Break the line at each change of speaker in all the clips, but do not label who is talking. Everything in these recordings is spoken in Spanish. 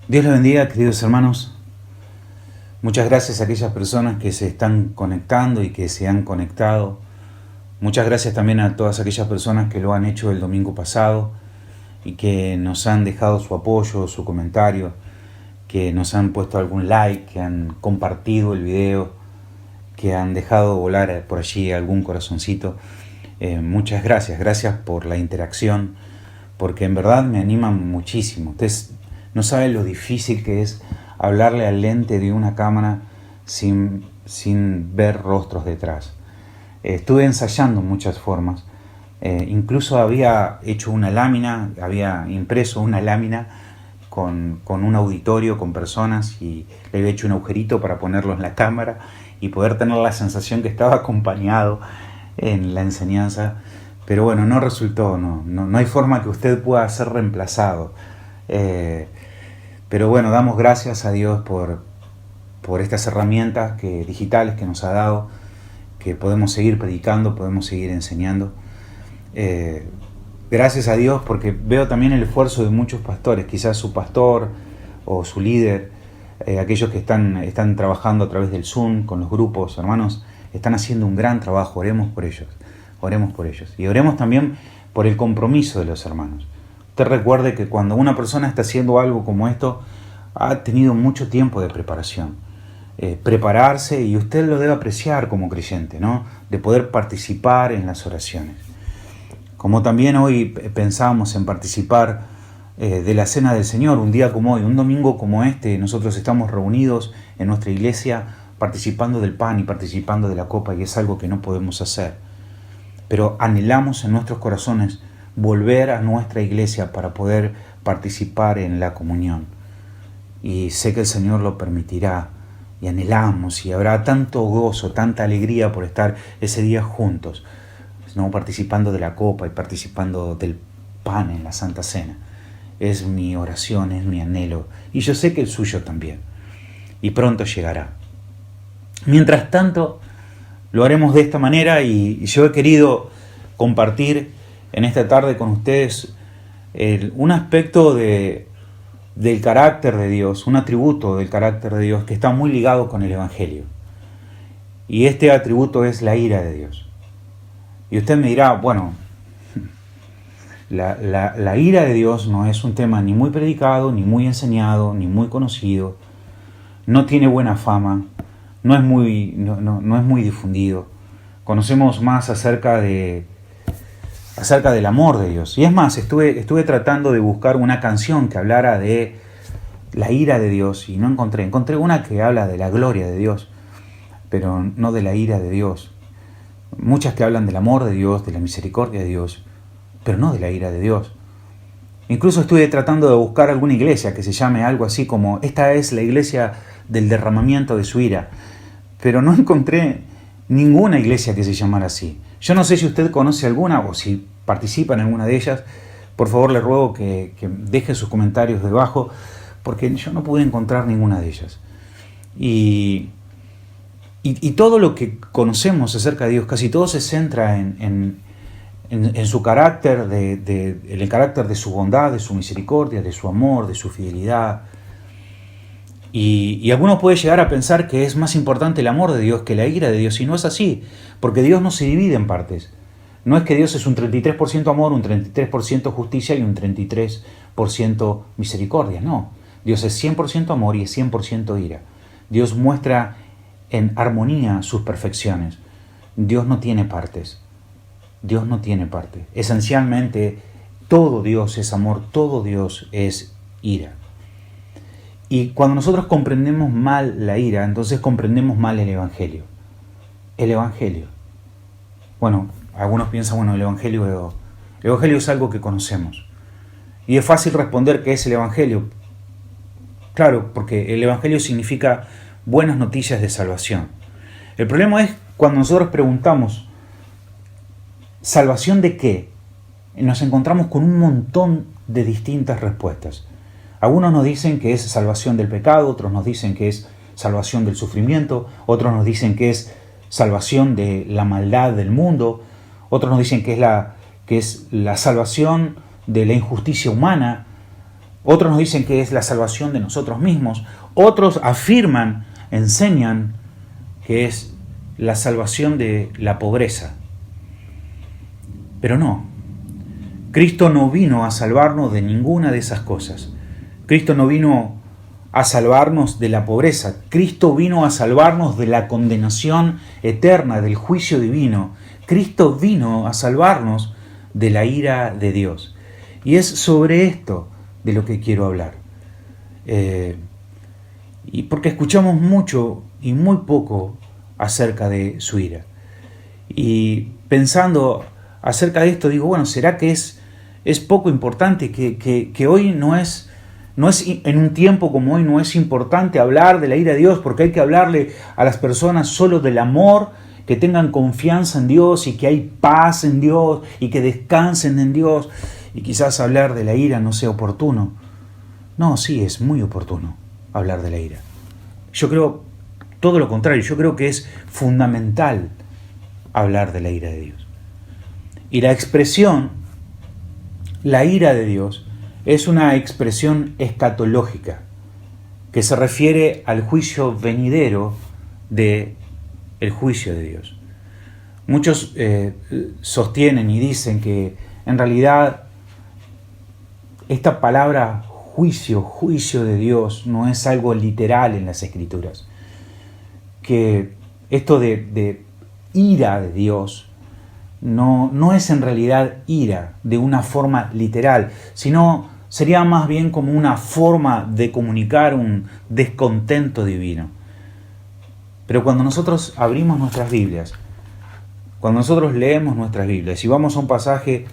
Dios les bendiga, queridos hermanos. Muchas gracias a aquellas personas que se están conectando y que se han conectado. Muchas gracias también a todas aquellas personas que lo han hecho el domingo pasado y que nos han dejado su apoyo, su comentario, que nos han puesto algún like, que han compartido el video, que han dejado volar por allí algún corazoncito. Muchas gracias, gracias por la interacción, porque en verdad me animan muchísimo. Ustedes no saben lo difícil que es hablarle al lente de una cámara sin ver rostros detrás. Estuve ensayando muchas formas, incluso había hecho una lámina, había impreso una lámina con un auditorio, con personas, y le había hecho un agujerito para ponerlo en la cámara y poder tener la sensación que estaba acompañado en la enseñanza. Pero bueno, no resultó, no hay forma que usted pueda ser reemplazado. Pero bueno, damos gracias a Dios por estas herramientas digitales que nos ha dado, que podemos seguir predicando, podemos seguir enseñando. Gracias a Dios, porque veo también el esfuerzo de muchos pastores, quizás su pastor o su líder, aquellos que están trabajando a través del Zoom con los grupos. Hermanos, están haciendo un gran trabajo. Oremos por ellos y oremos también por el compromiso de los hermanos. Usted recuerde que cuando una persona está haciendo algo como esto, ha tenido mucho tiempo de preparación, prepararse, y usted lo debe apreciar como creyente, ¿no? De poder participar en las oraciones. Como también hoy pensábamos en participar de la Cena del Señor, un día como hoy, un domingo como este, nosotros estamos reunidos en nuestra iglesia participando del pan y participando de la copa, y es algo que no podemos hacer. Pero anhelamos en nuestros corazones volver a nuestra iglesia para poder participar en la comunión. Y sé que el Señor lo permitirá, y anhelamos, y habrá tanto gozo, tanta alegría por estar ese día juntos, ¿no? Participando de la copa y participando del pan en la Santa Cena. Es mi oración, es mi anhelo, y yo sé que el suyo también, y pronto llegará. Mientras tanto, lo haremos de esta manera, y yo he querido compartir en esta tarde con ustedes un aspecto del carácter de Dios, un atributo del carácter de Dios que está muy ligado con el Evangelio. Y este atributo es la ira de Dios. Y usted me dirá, bueno, la ira de Dios no es un tema ni muy predicado, ni muy enseñado, ni muy conocido, no tiene buena fama, no es muy difundido. Conocemos más acerca del amor de Dios. Y es más, estuve tratando de buscar una canción que hablara de la ira de Dios, y no encontré. Encontré una que habla de la gloria de Dios, pero no de la ira de Dios. Muchas que hablan del amor de Dios, de la misericordia de Dios, pero no de la ira de Dios. Incluso estuve tratando de buscar alguna iglesia que se llame algo así como: esta es la iglesia del derramamiento de su ira, pero no encontré ninguna iglesia que se llamara así. Yo no sé si usted conoce alguna o si participa en alguna de ellas. Por favor, le ruego que deje sus comentarios debajo, porque yo no pude encontrar ninguna de ellas. Y todo lo que conocemos acerca de Dios, casi todo se centra en su carácter, en el carácter de su bondad, de su misericordia, de su amor, de su fidelidad. Y algunos pueden llegar a pensar que es más importante el amor de Dios que la ira de Dios, y no es así, porque Dios no se divide en partes. No es que Dios es un 33% amor, un 33% justicia y un 33% misericordia, no. Dios es 100% amor y es 100% ira. Dios muestra en armonía sus perfecciones. Dios no tiene partes. Dios no tiene parte. Esencialmente, todo Dios es amor, todo Dios es ira. Y cuando nosotros comprendemos mal la ira, entonces comprendemos mal el Evangelio. El Evangelio. Bueno, algunos piensan, el Evangelio es algo que conocemos. Y es fácil responder que es el Evangelio. Claro, porque el Evangelio significa buenas noticias de salvación. El problema es cuando nosotros preguntamos, ¿salvación de qué? Nos encontramos con un montón de distintas respuestas. Algunos nos dicen que es salvación del pecado, otros nos dicen que es salvación del sufrimiento, otros nos dicen que es salvación de la maldad del mundo, otros nos dicen que es la salvación de la injusticia humana, Otros nos dicen que es la salvación de nosotros mismos. Otros afirman, enseñan que es la salvación de la pobreza. Pero no. Cristo no vino a salvarnos de ninguna de esas cosas. Cristo no vino a salvarnos de la pobreza. Cristo vino a salvarnos de la condenación eterna, del juicio divino. Cristo vino a salvarnos de la ira de Dios. Y es sobre esto de lo que quiero hablar. Y porque escuchamos mucho y muy poco acerca de su ira. Y pensando acerca de esto, digo, bueno, ¿será que es poco importante? Que hoy no es en un tiempo como hoy, no es importante hablar de la ira de Dios, porque hay que hablarle a las personas solo del amor, que tengan confianza en Dios y que hay paz en Dios y que descansen en Dios, y quizás hablar de la ira no sea oportuno. No, sí, es muy oportuno hablar de la ira. Yo creo todo lo contrario, yo creo que es fundamental hablar de la ira de Dios. Y la expresión, la ira de Dios, es una expresión escatológica que se refiere al juicio venidero del juicio de Dios. Muchos sostienen y dicen que en realidad esta palabra juicio de Dios no es algo literal en las Escrituras. Que esto de ira de Dios no es en realidad ira de una forma literal, sino sería más bien como una forma de comunicar un descontento divino. Pero cuando nosotros abrimos nuestras Biblias, cuando nosotros leemos nuestras Biblias y vamos a un pasaje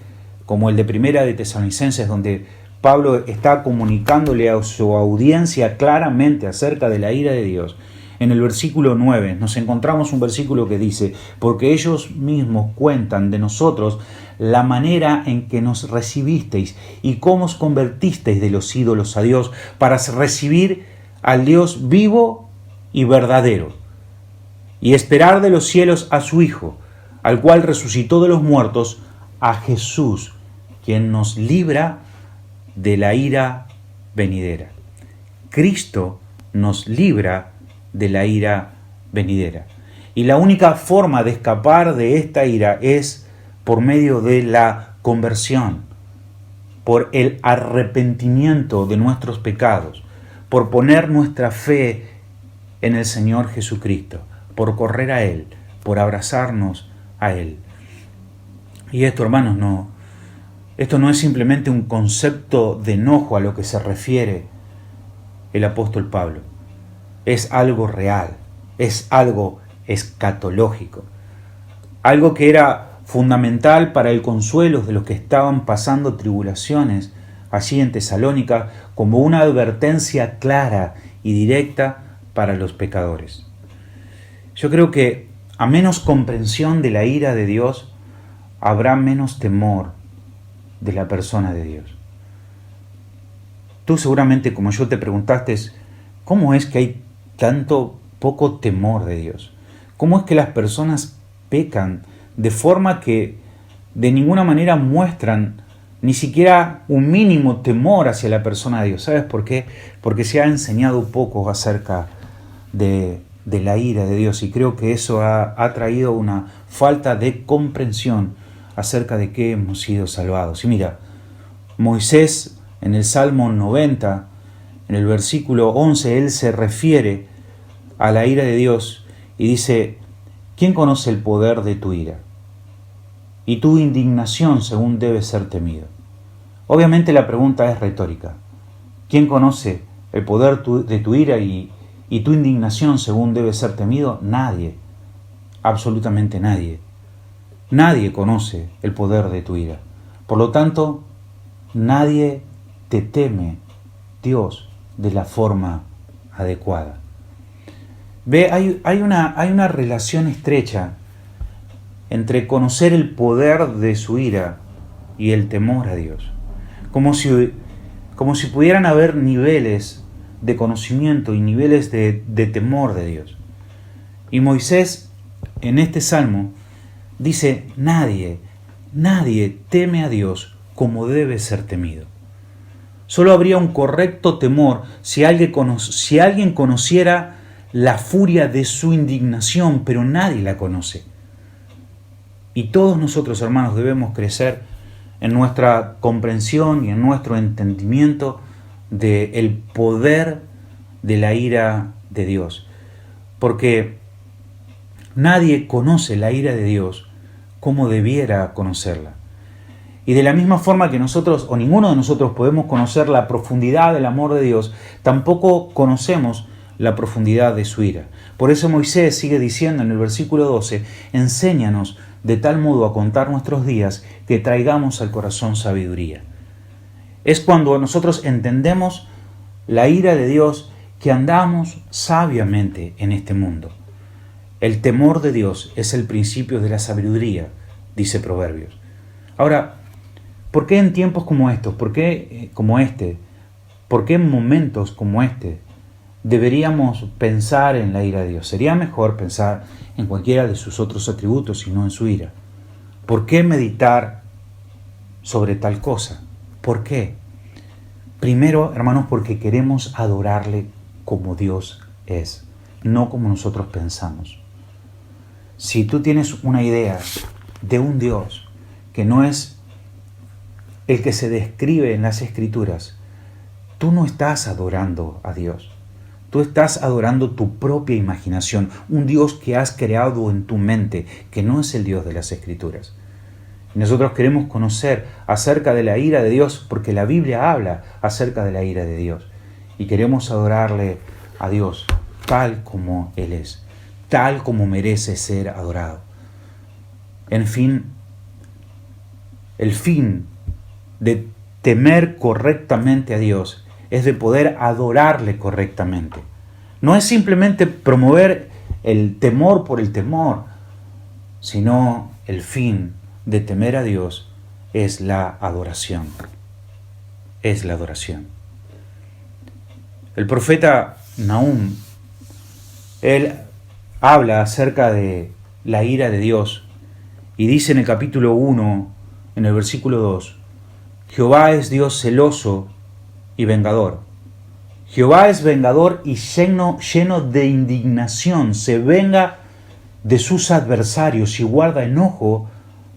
como el de Primera de Tesalonicenses, donde Pablo está comunicándole a su audiencia claramente acerca de la ira de Dios, en el versículo 9 nos encontramos un versículo que dice: porque ellos mismos cuentan de nosotros la manera en que nos recibisteis y cómo os convertisteis de los ídolos a Dios para recibir al Dios vivo y verdadero y esperar de los cielos a su Hijo, al cual resucitó de los muertos, a Jesús, quien nos libra de la ira venidera. Cristo nos libra de la ira venidera. Y la única forma de escapar de esta ira es por medio de la conversión, por el arrepentimiento de nuestros pecados, por poner nuestra fe en el Señor Jesucristo, por correr a Él, por abrazarnos a Él. Y esto, hermanos, esto no es simplemente un concepto de enojo a lo que se refiere el apóstol Pablo. Es algo real, es algo escatológico, algo que era fundamental para el consuelo de los que estaban pasando tribulaciones allí en Tesalónica, como una advertencia clara y directa para los pecadores. Yo creo que a menos comprensión de la ira de Dios, habrá menos temor de la persona de Dios. Tú seguramente, como yo, te preguntaste, ¿cómo es que hay tanto poco temor de Dios? ¿Cómo es que las personas pecan de forma que de ninguna manera muestran ni siquiera un mínimo temor hacia la persona de Dios? ¿Sabes por qué? Porque se ha enseñado poco acerca de la ira de Dios, y creo que eso ha traído una falta de comprensión acerca de qué hemos sido salvados. Y mira, Moisés en el Salmo 90, en el versículo 11, él se refiere a la ira de Dios y dice: ¿quién conoce el poder de tu ira? Y tu indignación según debe ser temido. Obviamente la pregunta es retórica. ¿Quién conoce el poder de tu ira y tu indignación según debe ser temido? Nadie, absolutamente nadie. Nadie conoce el poder de tu ira. Por lo tanto, nadie te teme, Dios, de la forma adecuada. Ve, hay una relación estrecha entre conocer el poder de su ira y el temor a Dios. Como si pudieran haber niveles de conocimiento y niveles de temor de Dios. Y Moisés, en este salmo, dice: nadie teme a Dios como debe ser temido. Solo habría un correcto temor si alguien conociera la furia de su indignación, pero nadie la conoce. Y todos nosotros, hermanos, debemos crecer en nuestra comprensión y en nuestro entendimiento del poder de la ira de Dios. Porque nadie conoce la ira de Dios como debiera conocerla. Y de la misma forma que nosotros, o ninguno de nosotros, podemos conocer la profundidad del amor de Dios, tampoco conocemos la profundidad de su ira. Por eso Moisés sigue diciendo en el versículo 12, enséñanos de tal modo a contar nuestros días que traigamos al corazón sabiduría. Es cuando nosotros entendemos la ira de Dios que andamos sabiamente en este mundo. El temor de Dios es el principio de la sabiduría, dice Proverbios. Ahora, ¿por qué en tiempos como estos? ¿Por qué ¿Por qué en momentos como este deberíamos pensar en la ira de Dios? Sería mejor pensar en cualquiera de sus otros atributos y no en su ira. ¿Por qué meditar sobre tal cosa? ¿Por qué? Primero, hermanos, porque queremos adorarle como Dios es, no como nosotros pensamos. Si tú tienes una idea de un Dios que no es el que se describe en las Escrituras, tú no estás adorando a Dios. Tú estás adorando tu propia imaginación, un Dios que has creado en tu mente, que no es el Dios de las Escrituras. Y nosotros queremos conocer acerca de la ira de Dios, porque la Biblia habla acerca de la ira de Dios. Y queremos adorarle a Dios tal como Él es, tal como merece ser adorado. En fin, el fin de temer correctamente a Dios es de poder adorarle correctamente. No es simplemente promover el temor por el temor, sino el fin de temer a Dios es la adoración. Es la adoración. El profeta Nahum, él habla acerca de la ira de Dios y dice en el capítulo 1, en el versículo 2, Jehová es Dios celoso y vengador. Jehová es vengador y lleno de indignación, se venga de sus adversarios y guarda enojo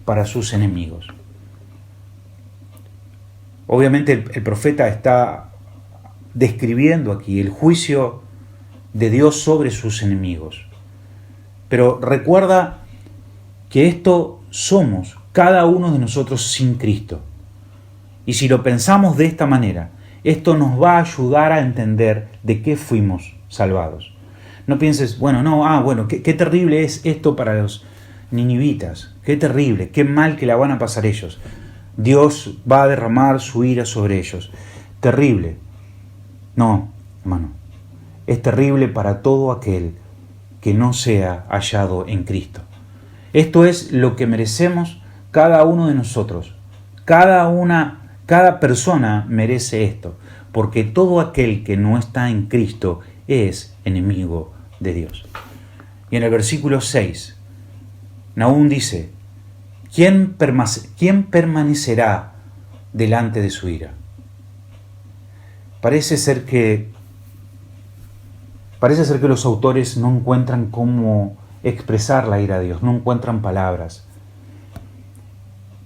para sus enemigos. Obviamente el profeta está describiendo aquí el juicio de Dios sobre sus enemigos. Pero recuerda que esto somos cada uno de nosotros sin Cristo. Y si lo pensamos de esta manera, esto nos va a ayudar a entender de qué fuimos salvados. No pienses, qué terrible es esto para los ninivitas, qué terrible, qué mal que la van a pasar ellos. Dios va a derramar su ira sobre ellos. Terrible. No, hermano, es terrible para todo aquel que no sea hallado en Cristo. Esto es lo que merecemos cada uno de nosotros. Cada persona merece esto, porque todo aquel que no está en Cristo es enemigo de Dios. Y en el versículo 6, Nahum dice, ¿quién permanecerá delante de su ira? Parece ser que los autores no encuentran cómo expresar la ira de Dios, no encuentran palabras.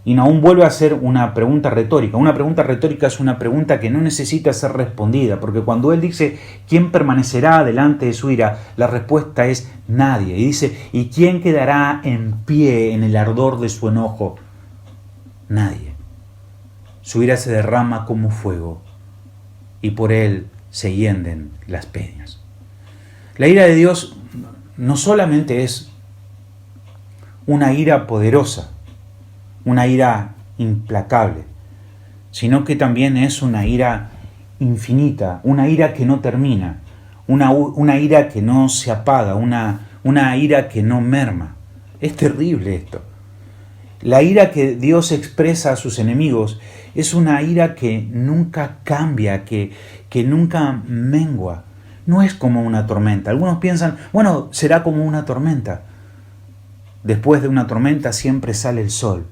Y Nahum vuelve a hacer una pregunta retórica. Una pregunta retórica es una pregunta que no necesita ser respondida, porque cuando él dice, ¿quién permanecerá delante de su ira?, la respuesta es nadie. Y dice, ¿y quién quedará en pie en el ardor de su enojo? Nadie. Su ira se derrama como fuego, y por él se hienden las peñas. La ira de Dios no solamente es una ira poderosa, una ira implacable, sino que también es una ira infinita, una ira que no termina, una ira que no se apaga, una ira que no merma. Es terrible esto. La ira que Dios expresa a sus enemigos es una ira que nunca cambia, que nunca mengua. No es como una tormenta. Algunos piensan, será como una tormenta. Después de una tormenta siempre sale el sol.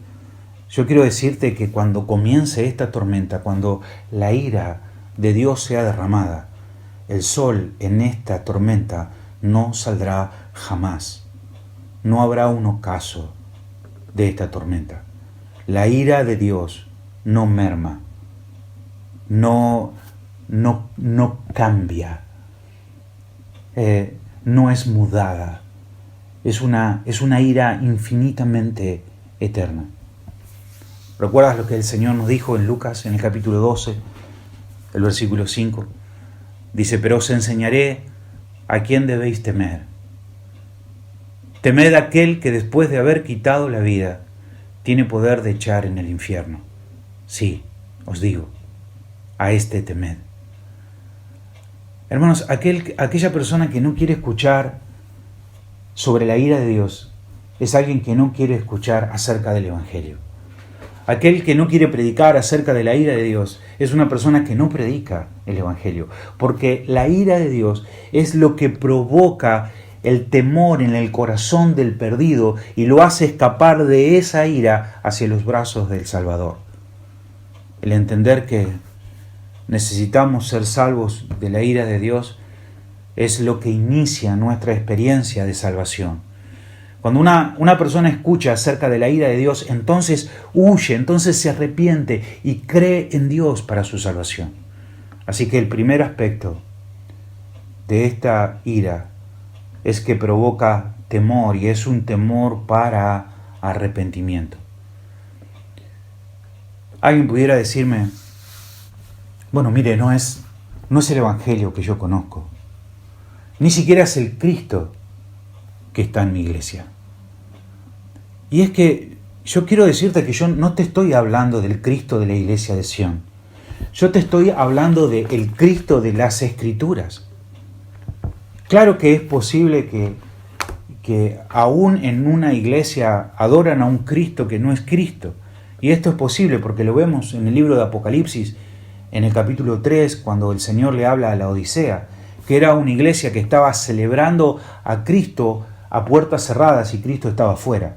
Yo quiero decirte que cuando comience esta tormenta, cuando la ira de Dios sea derramada, el sol en esta tormenta no saldrá jamás. No habrá un ocaso de esta tormenta. La ira de Dios no merma, no cambia, no es mudada. Es una ira infinitamente eterna. ¿Recuerdas lo que el Señor nos dijo en Lucas, en el capítulo 12, el versículo 5? Dice, pero os enseñaré a quién debéis temer. Temed a aquel que después de haber quitado la vida, tiene poder de echar en el infierno. Sí, os digo, a este temed. Hermanos, aquella persona que no quiere escuchar sobre la ira de Dios es alguien que no quiere escuchar acerca del Evangelio. Aquel que no quiere predicar acerca de la ira de Dios es una persona que no predica el Evangelio, porque la ira de Dios es lo que provoca el temor en el corazón del perdido y lo hace escapar de esa ira hacia los brazos del Salvador. El entender que necesitamos ser salvos de la ira de Dios es lo que inicia nuestra experiencia de salvación. Cuando una persona escucha acerca de la ira de Dios, entonces huye, entonces se arrepiente y cree en Dios para su salvación. Así que el primer aspecto de esta ira es que provoca temor y es un temor para arrepentimiento. Alguien pudiera decirme, bueno, mire, no es el Evangelio que yo conozco, ni siquiera es el Cristo que está en mi iglesia. Y es que yo quiero decirte que yo no te estoy hablando del Cristo de la iglesia de Sión. Yo te estoy hablando del Cristo de las Escrituras. Claro que es posible que aún en una iglesia adoran a un Cristo que no es Cristo. Y esto es posible porque lo vemos en el libro de Apocalipsis, en el capítulo 3, cuando el Señor le habla a la Odisea, que era una iglesia que estaba celebrando a Cristo a puertas cerradas y Cristo estaba afuera.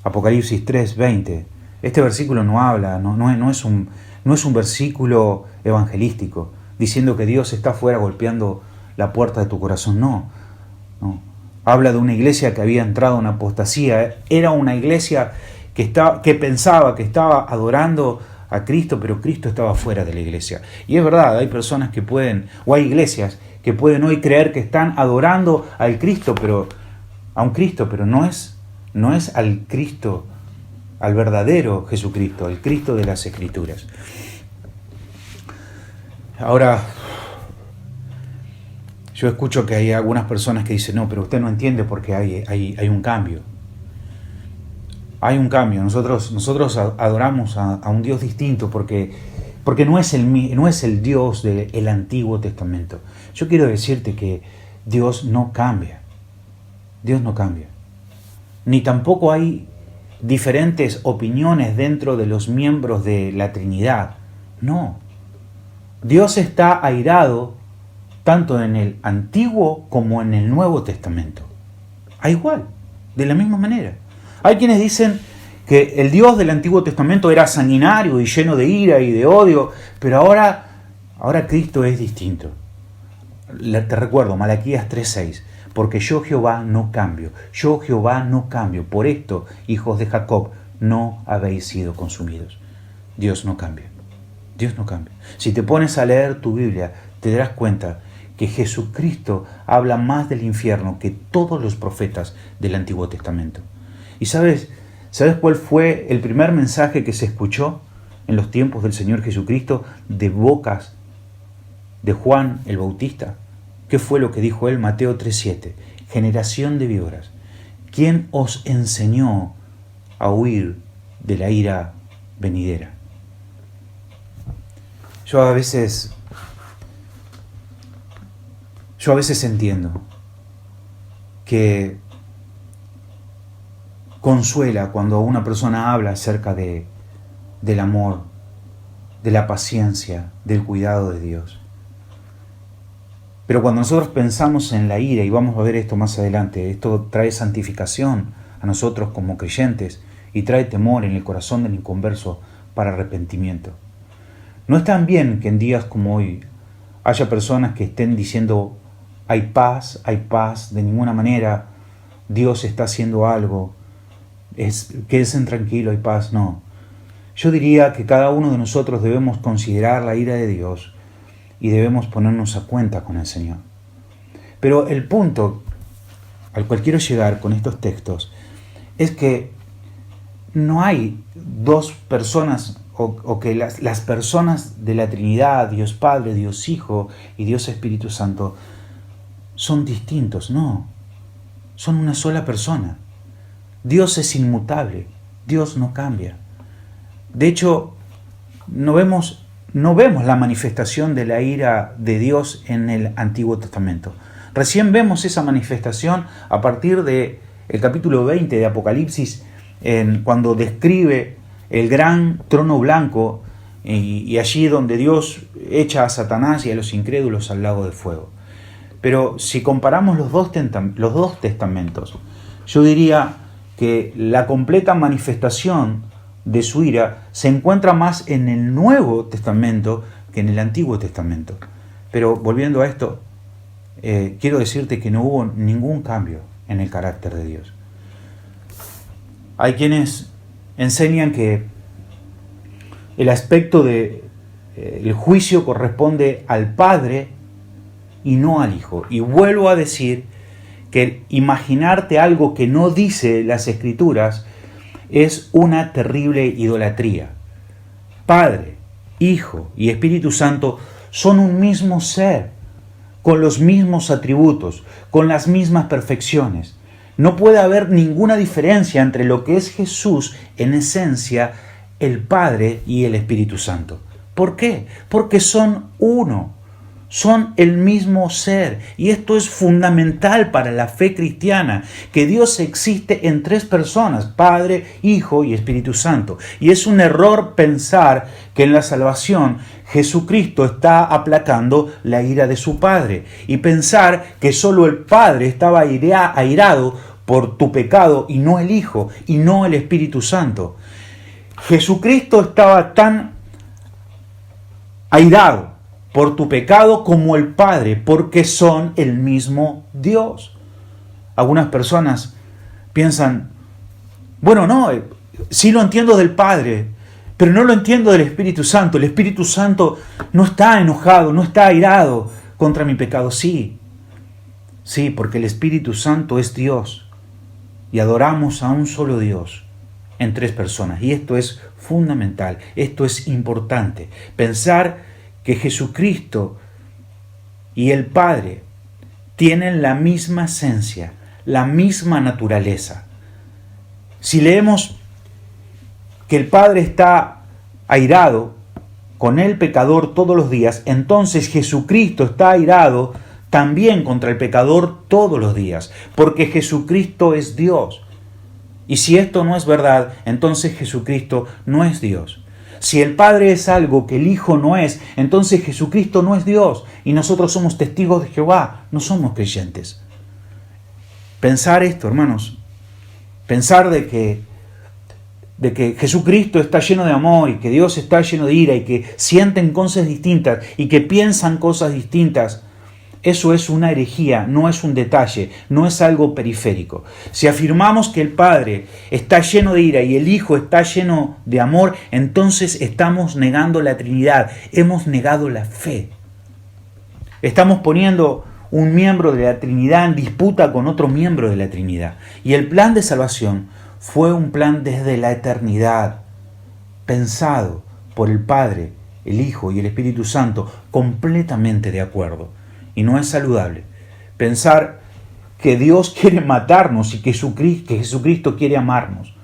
Apocalipsis 3:20. Este versículo no habla, no es un versículo evangelístico, diciendo que Dios está afuera golpeando la puerta de tu corazón. No. Habla de una iglesia que había entrado en apostasía. Era una iglesia que pensaba que estaba adorando a Cristo, pero Cristo estaba fuera de la iglesia. Y es verdad, hay personas que pueden, o hay iglesias que pueden hoy creer que están adorando al Cristo, a un Cristo, pero no es al Cristo, al verdadero Jesucristo, el Cristo de las Escrituras. Ahora, yo escucho que hay algunas personas que dicen, no, pero usted no entiende porque hay un cambio. Hay un cambio. Nosotros adoramos a un Dios distinto porque no es el Dios del Antiguo Testamento. Yo quiero decirte que Dios no cambia. Dios no cambia. Ni tampoco hay diferentes opiniones dentro de los miembros de la Trinidad. No. Dios está airado tanto en el Antiguo como en el Nuevo Testamento. A igual, de la misma manera. Hay quienes dicen que el Dios del Antiguo Testamento era sanguinario y lleno de ira y de odio, pero ahora Cristo es distinto. Te recuerdo, Malaquías 3:6, porque yo Jehová no cambio, yo Jehová no cambio, por esto, hijos de Jacob, no habéis sido consumidos. Dios no cambia, Dios no cambia. Si te pones a leer tu Biblia, te darás cuenta que Jesucristo habla más del infierno que todos los profetas del Antiguo Testamento. ¿Y sabes cuál fue el primer mensaje que se escuchó en los tiempos del Señor Jesucristo de bocas de Juan el Bautista? ¿Qué fue lo que dijo él? Mateo 3:7. Generación de víboras, ¿quién os enseñó a huir de la ira venidera? Yo a veces entiendo que consuela cuando una persona habla acerca del amor, de la paciencia, del cuidado de Dios. Pero cuando nosotros pensamos en la ira, y vamos a ver esto más adelante, esto trae santificación a nosotros como creyentes, y trae temor en el corazón del inconverso para arrepentimiento. No es tan bien que en días como hoy haya personas que estén diciendo hay paz, de ninguna manera Dios está haciendo algo, quédense tranquilos, hay paz. No, yo diría que cada uno de nosotros debemos considerar la ira de Dios y debemos ponernos a cuenta con el Señor. Pero el punto al cual quiero llegar con estos textos es que no hay dos personas o que las personas de la Trinidad, Dios Padre, Dios Hijo y Dios Espíritu Santo son distintos. No, son una sola persona. Dios es inmutable, Dios no cambia. De hecho, no vemos la manifestación de la ira de Dios en el Antiguo Testamento. Recién vemos esa manifestación a partir del capítulo 20 de Apocalipsis, cuando describe el gran trono blanco y allí donde Dios echa a Satanás y a los incrédulos al lago de fuego. Pero si comparamos los dos testamentos, yo diría que la completa manifestación de su ira se encuentra más en el Nuevo Testamento que en el Antiguo Testamento. Pero volviendo a esto, quiero decirte que no hubo ningún cambio en el carácter de Dios. Hay quienes enseñan que el aspecto del juicio corresponde al Padre y no al Hijo. Y vuelvo a decir que imaginarte algo que no dice las Escrituras es una terrible idolatría. Padre, Hijo y Espíritu Santo son un mismo ser, con los mismos atributos, con las mismas perfecciones. No puede haber ninguna diferencia entre lo que es Jesús en esencia, el Padre y el Espíritu Santo. ¿Por qué? Porque son uno, son el mismo ser. Y esto es fundamental para la fe cristiana, que Dios existe en tres personas, Padre, Hijo y Espíritu Santo. Y es un error pensar que en la salvación Jesucristo está aplacando la ira de su Padre y pensar que solo el Padre estaba airado por tu pecado y no el Hijo y no el Espíritu Santo. Jesucristo estaba tan airado por tu pecado como el Padre, porque son el mismo Dios. Algunas personas piensan, bueno, no, sí lo entiendo del Padre, pero no lo entiendo del Espíritu Santo. El Espíritu Santo no está enojado, no está airado contra mi pecado. Sí, porque el Espíritu Santo es Dios y adoramos a un solo Dios en tres personas. Y esto es fundamental, esto es importante. Pensar que Jesucristo y el Padre tienen la misma esencia, la misma naturaleza. Si leemos que el Padre está airado con el pecador todos los días, entonces Jesucristo está airado también contra el pecador todos los días, porque Jesucristo es Dios. Y si esto no es verdad, entonces Jesucristo no es Dios. Si el Padre es algo que el Hijo no es, entonces Jesucristo no es Dios. Y nosotros somos testigos de Jehová, no somos creyentes. Pensar esto, hermanos, pensar de que Jesucristo está lleno de amor y que Dios está lleno de ira y que sienten cosas distintas y que piensan cosas distintas, eso es una herejía, no es un detalle, no es algo periférico. Si afirmamos que el Padre está lleno de ira y el Hijo está lleno de amor, entonces estamos negando la Trinidad, hemos negado la fe. Estamos poniendo un miembro de la Trinidad en disputa con otro miembro de la Trinidad. Y el plan de salvación fue un plan desde la eternidad, pensado por el Padre, el Hijo y el Espíritu Santo, completamente de acuerdo. Y no es saludable pensar que Dios quiere matarnos y que Jesucristo quiere amarnos.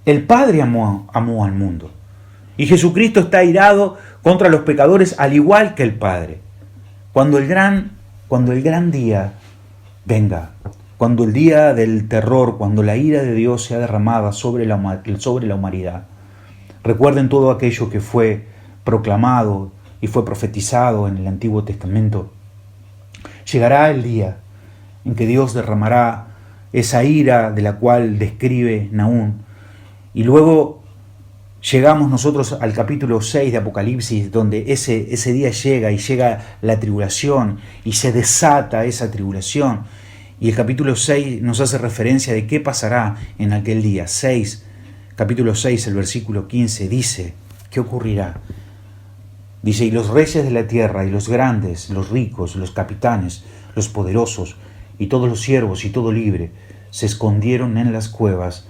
El Padre amó al mundo. Y Jesucristo está airado contra los pecadores al igual que el Padre. Cuando el gran día venga, cuando el día del terror, cuando la ira de Dios sea derramada sobre la humanidad, recuerden todo aquello que fue proclamado y fue profetizado en el Antiguo Testamento. Llegará el día en que Dios derramará esa ira de la cual describe Nahum Y luego llegamos nosotros al capítulo 6 de Apocalipsis, donde ese día llega y llega la tribulación y se desata esa tribulación. Y el capítulo 6 nos hace referencia de qué pasará en aquel día. Capítulo 6, el versículo 15 dice, ¿qué ocurrirá? Dice, y los reyes de la tierra, y los grandes, los ricos, los capitanes, los poderosos, y todos los siervos y todo libre, se escondieron en las cuevas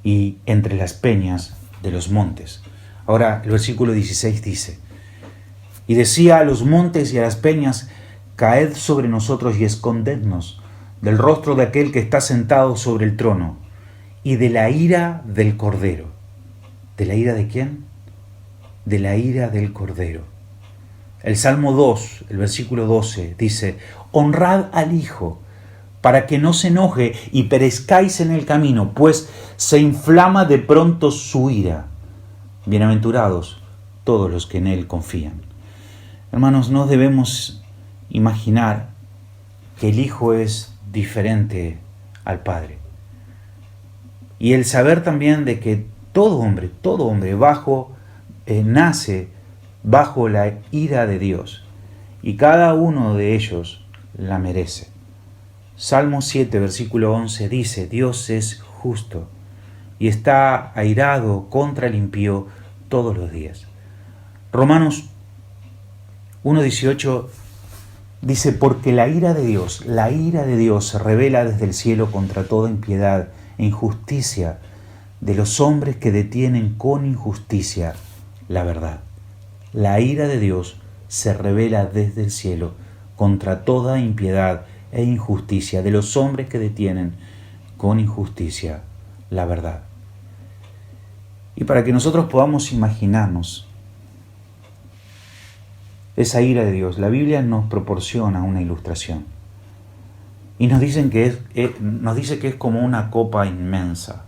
y entre las peñas de los montes. Ahora el versículo 16 dice, y decía a los montes y a las peñas, caed sobre nosotros y escondednos del rostro de aquel que está sentado sobre el trono y de la ira del Cordero. ¿De la ira de quién? De la ira del Cordero. El Salmo 2, el versículo 12, dice, honrad al Hijo, para que no se enoje y perezcáis en el camino, pues se inflama de pronto su ira. Bienaventurados todos los que en Él confían. Hermanos, no debemos imaginar que el Hijo es diferente al Padre. Y el saber también de que todo hombre nace bajo la ira de Dios, y cada uno de ellos la merece. Salmo 7, versículo 11 dice, Dios es justo y está airado contra el impío todos los días. Romanos 1:18 dice, porque la ira de Dios se revela desde el cielo contra toda impiedad e injusticia de los hombres que detienen con injusticia la verdad. La ira de Dios se revela desde el cielo contra toda impiedad e injusticia de los hombres que detienen con injusticia la verdad. Y para que nosotros podamos imaginarnos esa ira de Dios, la Biblia nos proporciona una ilustración. Y nos dice que es como una copa inmensa.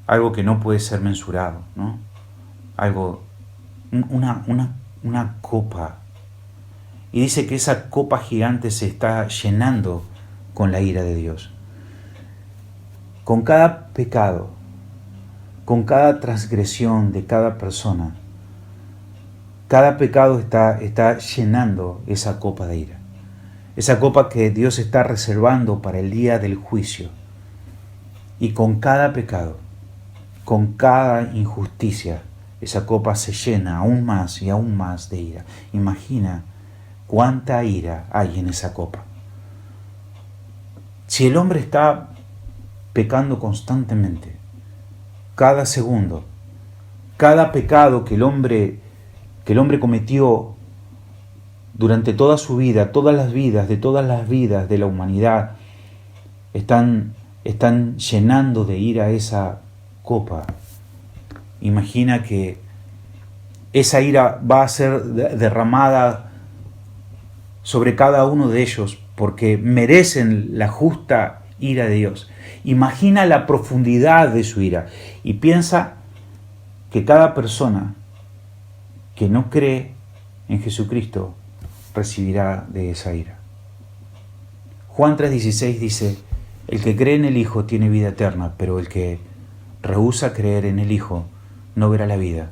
Algo que no puede ser mensurado, ¿no? Una copa. Y dice que esa copa gigante se está llenando con la ira de Dios. Con cada pecado, con cada transgresión de cada persona, cada pecado está llenando esa copa de ira. Esa copa que Dios está reservando para el día del juicio. Y con cada pecado, con cada injusticia, esa copa se llena aún más y aún más de ira. Imagina cuánta ira hay en esa copa. Si el hombre está pecando constantemente, cada segundo, cada pecado que el hombre cometió durante toda su vida, todas las vidas de la humanidad, están llenando de ira esa copa. Imagina que esa ira va a ser derramada sobre cada uno de ellos porque merecen la justa ira de Dios. Imagina la profundidad de su ira y piensa que cada persona que no cree en Jesucristo recibirá de esa ira. Juan 3:16 dice, el que cree en el Hijo tiene vida eterna, pero el que rehúsa creer en el Hijo no verá la vida,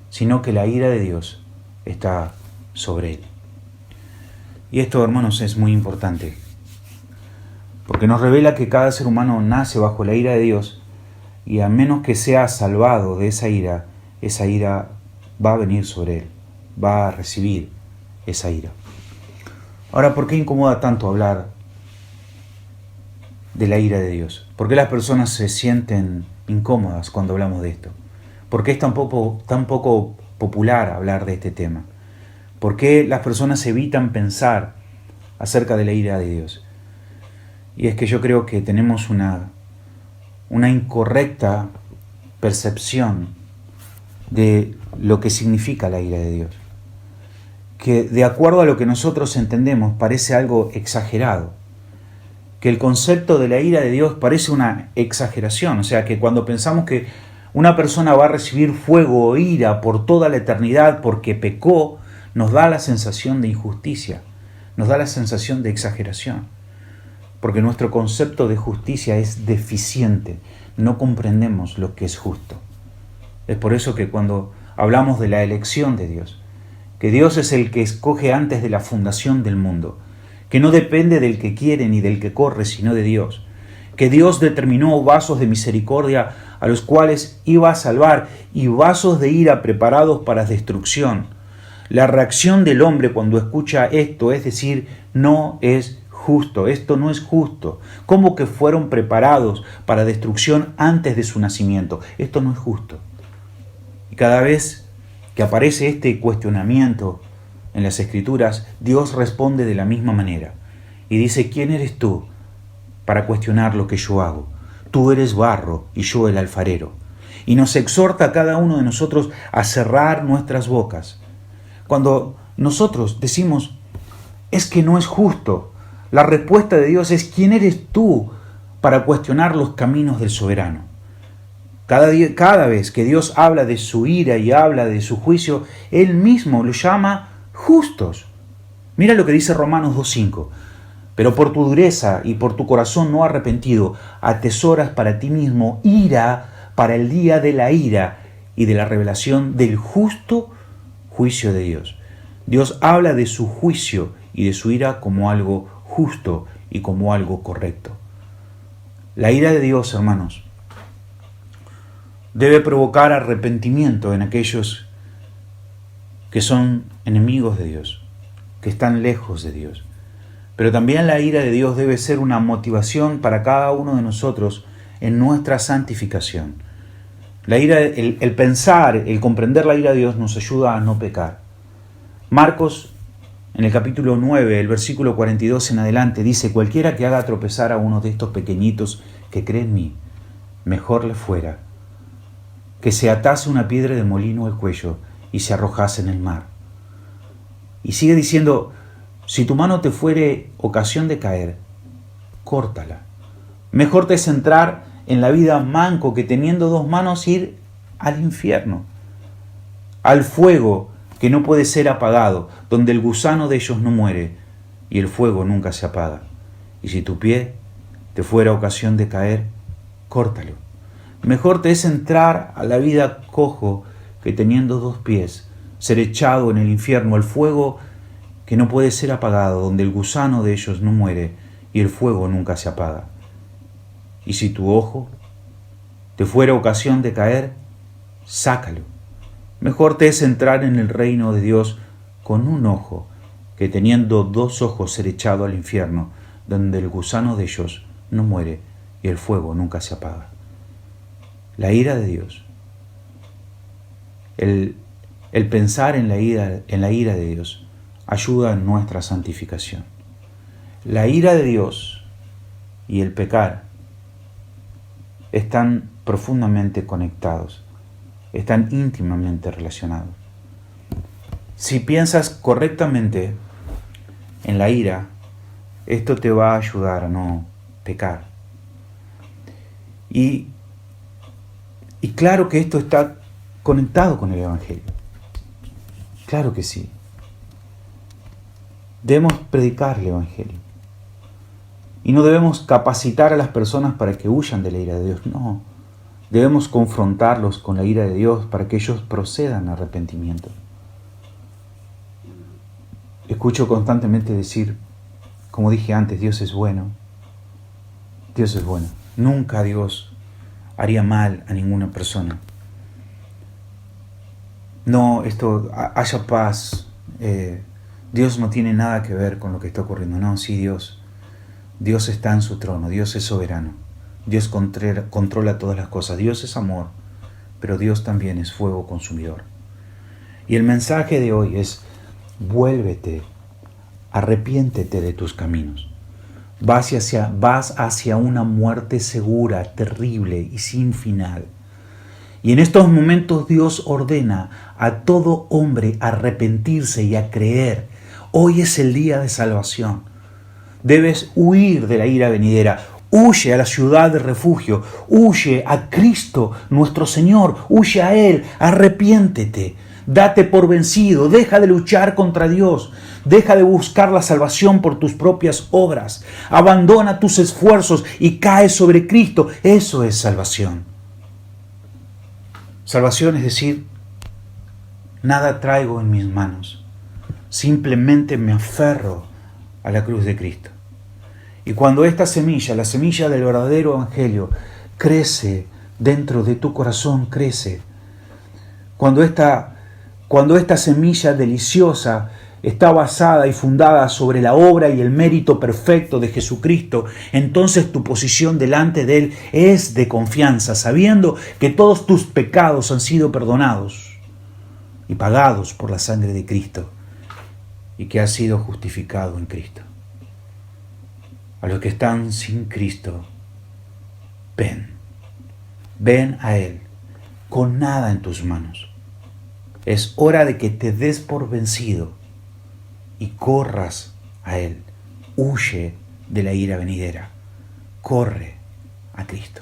sino que la ira de Dios está sobre él. Y esto, hermanos, es muy importante, porque nos revela que cada ser humano nace bajo la ira de Dios, y a menos que sea salvado de esa ira va a venir sobre él, va a recibir esa ira. Ahora, ¿por qué incomoda tanto hablar de la ira de Dios? ¿Por qué las personas se sienten incómodas cuando hablamos de esto? ¿Por qué es tan poco popular hablar de este tema? ¿Por qué las personas evitan pensar acerca de la ira de Dios? Y es que yo creo que tenemos una incorrecta percepción de lo que significa la ira de Dios. Que de acuerdo a lo que nosotros entendemos parece algo exagerado. Que el concepto de la ira de Dios parece una exageración. O sea, que cuando pensamos que una persona va a recibir fuego o ira por toda la eternidad porque pecó, nos da la sensación de injusticia, nos da la sensación de exageración. Porque nuestro concepto de justicia es deficiente. no comprendemos lo que es justo. Es por eso que cuando hablamos de la elección de Dios, que Dios es el que escoge antes de la fundación del mundo, que no depende del que quiere ni del que corre, sino de Dios, que Dios determinó vasos de misericordia a los cuales iba a salvar y vasos de ira preparados para destrucción. La reacción del hombre cuando escucha esto es decir, no es justo, esto no es justo. ¿Cómo que fueron preparados para destrucción antes de su nacimiento? Esto no es justo. Y cada vez que aparece este cuestionamiento en las Escrituras, Dios responde de la misma manera y dice, ¿quién eres tú para cuestionar lo que yo hago? Tú eres barro y yo el alfarero. Y nos exhorta a cada uno de nosotros a cerrar nuestras bocas. Cuando nosotros decimos, es que no es justo, la respuesta de Dios es, ¿quién eres tú para cuestionar los caminos del soberano? Cada vez que Dios habla de su ira y habla de su juicio, Él mismo los llama justos. Mira lo que dice Romanos 2:5. Pero por tu dureza y por tu corazón no arrepentido, atesoras para ti mismo ira para el día de la ira y de la revelación del justo juicio de Dios. Dios habla de su juicio y de su ira como algo justo y como algo correcto. La ira de Dios, hermanos, debe provocar arrepentimiento en aquellos que son enemigos de Dios, que están lejos de Dios. Pero también la ira de Dios debe ser una motivación para cada uno de nosotros en nuestra santificación. La ira, el pensar, el comprender la ira de Dios nos ayuda a no pecar. Marcos, en el capítulo 9, el versículo 42 en adelante, dice, cualquiera que haga tropezar a uno de estos pequeñitos que cree en mí, mejor le fuera que se atase una piedra de molino al cuello y se arrojase en el mar. Y sigue diciendo, si tu mano te fuere ocasión de caer, córtala. Mejor te es entrar en la vida manco que teniendo dos manos ir al infierno, al fuego que no puede ser apagado, donde el gusano de ellos no muere y el fuego nunca se apaga. Y si tu pie te fuera ocasión de caer, córtalo. Mejor te es entrar a la vida cojo que teniendo dos pies, ser echado en el infierno, al fuego que no puede ser apagado, donde el gusano de ellos no muere y el fuego nunca se apaga. Y si tu ojo te fuera ocasión de caer, sácalo. Mejor te es entrar en el reino de Dios con un ojo, que teniendo dos ojos ser echado al infierno, donde el gusano de ellos no muere y el fuego nunca se apaga. La ira de Dios, el pensar en la ira de Dios, ayuda en nuestra santificación. La ira de Dios y el pecar están profundamente conectados, están íntimamente relacionados. Si piensas correctamente en la ira, esto te va a ayudar a no pecar. Y claro que esto está conectado con el Evangelio. Claro que sí. Debemos predicar el Evangelio. Y no debemos capacitar a las personas para que huyan de la ira de Dios. No. Debemos confrontarlos con la ira de Dios para que ellos procedan a arrepentimiento. Escucho constantemente decir, como dije antes, Dios es bueno. Dios es bueno. Nunca Dios haría mal a ninguna persona. No, haya paz. Dios no tiene nada que ver con lo que está ocurriendo. No, sí, Dios está en su trono. Dios es soberano. Dios controla todas las cosas. Dios es amor, pero Dios también es fuego consumidor. Y el mensaje de hoy es, vuélvete, arrepiéntete de tus caminos. Vas hacia una muerte segura, terrible y sin final. Y en estos momentos Dios ordena a todo hombre a arrepentirse y a creer. Hoy es el día de salvación. Debes huir de la ira venidera. Huye a la ciudad de refugio. Huye a Cristo, nuestro Señor. Huye a Él. Arrepiéntete. Date por vencido, deja de luchar contra Dios, deja de buscar la salvación por tus propias obras, abandona tus esfuerzos y cae sobre Cristo. Eso es salvación. Salvación es decir, nada traigo en mis manos, simplemente me aferro a la cruz de Cristo. Y cuando esta semilla, la semilla del verdadero evangelio, crece dentro de tu corazón, crece. Cuando esta semilla deliciosa está basada y fundada sobre la obra y el mérito perfecto de Jesucristo, entonces tu posición delante de Él es de confianza, sabiendo que todos tus pecados han sido perdonados y pagados por la sangre de Cristo y que has sido justificado en Cristo. A los que están sin Cristo, ven a Él con nada en tus manos. Es hora de que te des por vencido y corras a Él. Huye de la ira venidera. Corre a Cristo.